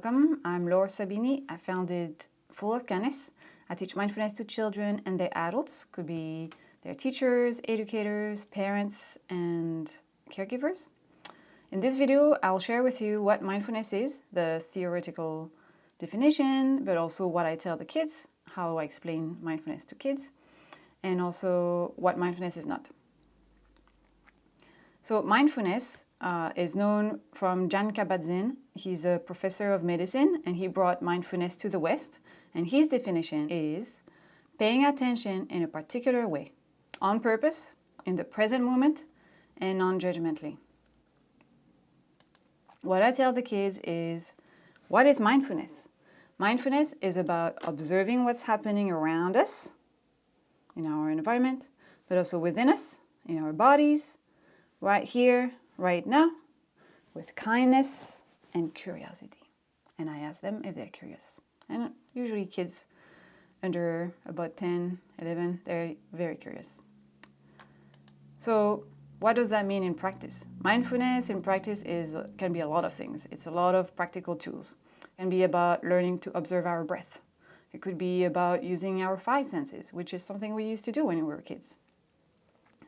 Welcome, I'm Laura Sabini. I founded Full of Kindness. I teach mindfulness to children and their adults, could be their teachers, educators, parents, and caregivers. In this video, I'll share with you what mindfulness is, the theoretical definition, but also what I tell the kids, how I explain mindfulness to kids, and also what mindfulness is not. So mindfulness is known from Jan Kabat-Zinn. He's a professor of medicine and he brought mindfulness to the West. And his definition is paying attention in a particular way, on purpose, in the present moment, and non-judgmentally. What I tell the kids is, what is mindfulness? Mindfulness is about observing what's happening around us, in our environment, but also within us, in our bodies, right here, right now, with kindness and curiosity. And I ask them if they're curious. And usually kids under about 10, 11, they're very curious. So what does that mean in practice? Mindfulness in practice can be a lot of things. It's a lot of practical tools. It can be about learning to observe our breath. It could be about using our 5 senses, which is something we used to do when we were kids.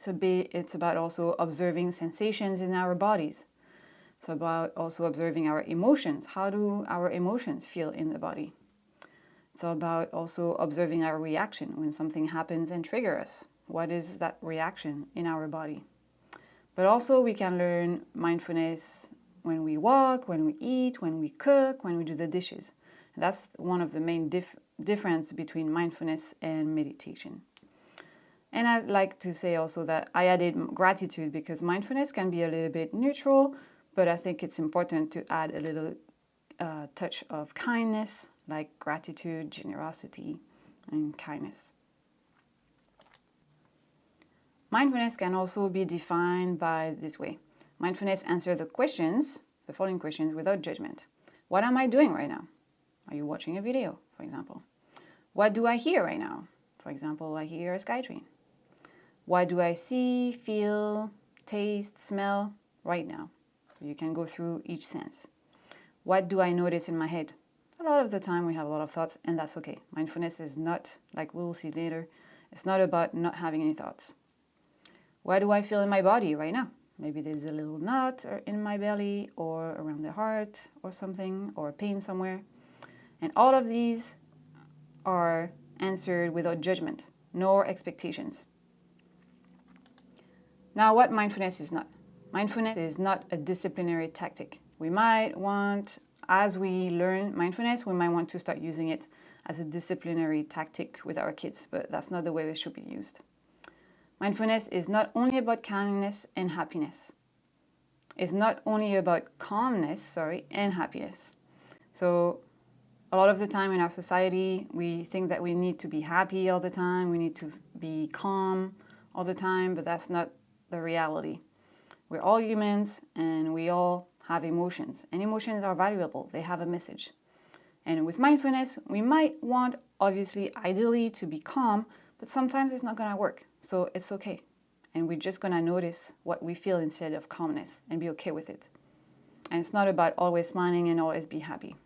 So it's about also observing sensations in our bodies. It's about also observing our emotions. How do our emotions feel in the body? It's about also observing our reaction when something happens and triggers us. What is that reaction in our body? But also we can learn mindfulness when we walk, when we eat, when we cook, when we do the dishes. That's one of the main difference between mindfulness and meditation. And I'd like to say also that I added gratitude because mindfulness can be a little bit neutral, but I think it's important to add a little touch of kindness, like gratitude, generosity, and kindness. Mindfulness can also be defined by this way. Mindfulness answers the following questions without judgment. What am I doing right now? Are you watching a video, for example? What do I hear right now? For example, I hear a SkyTrain. What do I see, feel, taste, smell right now? So you can go through each sense. What do I notice in my head? A lot of the time we have a lot of thoughts, and that's okay. Mindfulness is not, like we'll see later, it's not about not having any thoughts. What do I feel in my body right now? Maybe there's a little knot in my belly or around the heart or something, or pain somewhere. And all of these are answered without judgment, nor expectations. Now, what mindfulness is not. Mindfulness is not a disciplinary tactic. We might want, as we learn mindfulness, we might want to start using it as a disciplinary tactic with our kids, but that's not the way it should be used. Mindfulness is not only about kindness and happiness. It's not only about calmness, and happiness. So a lot of the time in our society, we think that we need to be happy all the time, we need to be calm all the time, but that's not the reality. We're all humans and we all have emotions, and emotions are valuable. They have a message. And with mindfulness, we might want, obviously, ideally to be calm, but sometimes it's not going to work. So it's okay. And we're just going to notice what we feel instead of calmness and be okay with it. And it's not about always smiling and always be happy.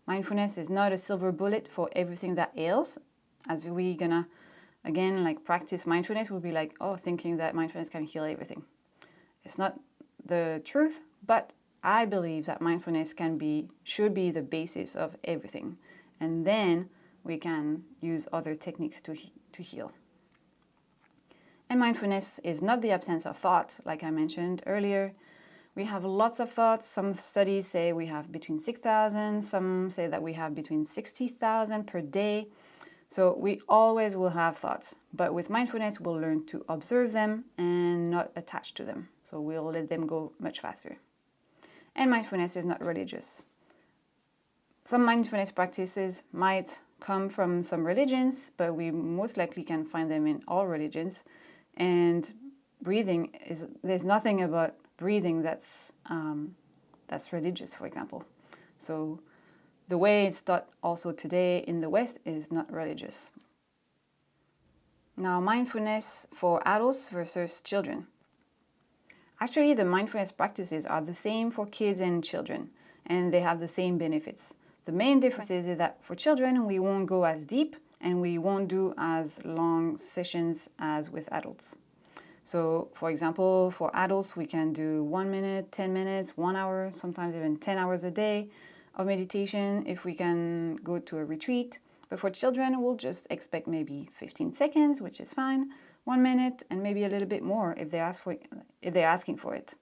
Mindfulness is not a silver bullet for everything that ails. As we're gonna, again, like practice mindfulness, we'll be like, oh, thinking that mindfulness can heal everything. It's not the truth, but I believe that mindfulness should be the basis of everything. And then we can use other techniques to heal. And mindfulness is not the absence of thought, like I mentioned earlier. We have lots of thoughts. Some studies say we have between 6,000. Some say that we have between 60,000 per day. So we always will have thoughts. But with mindfulness, we'll learn to observe them and not attach to them. So we'll let them go much faster. And mindfulness is not religious. Some mindfulness practices might come from some religions, but we most likely can find them in all religions. And breathing there's nothing about breathing that's religious, for example. So the way it's taught also today in the West is not religious. Now, mindfulness for adults versus children. Actually, the mindfulness practices are the same for kids and children. and they have the same benefits. The main difference is that for children, we won't go as deep and we won't do as long sessions as with adults. So, for example, for adults, we can do 1 minute, 10 minutes, 1 hour, sometimes even 10 hours a day of meditation if we can go to a retreat. But for children, we'll just expect maybe 15 seconds, which is fine, 1 minute, and maybe a little bit more if they're asking for it.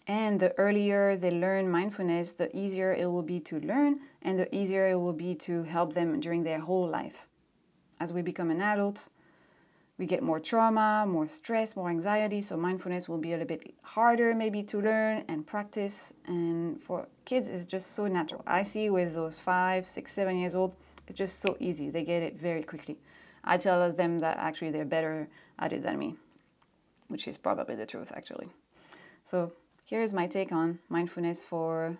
And the earlier they learn mindfulness, the easier it will be to learn, and the easier it will be to help them during their whole life. As we become an adult, we get more trauma, more stress, more anxiety, so mindfulness will be a little bit harder maybe to learn and practice. And for kids, it's just so natural. I see with those 5, 6, 7 years old, it's just so easy. They get it very quickly. I tell them that actually they're better at it than me, which is probably the truth actually. So here's my take on mindfulness for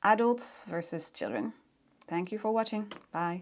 adults versus children. Thank you for watching. Bye.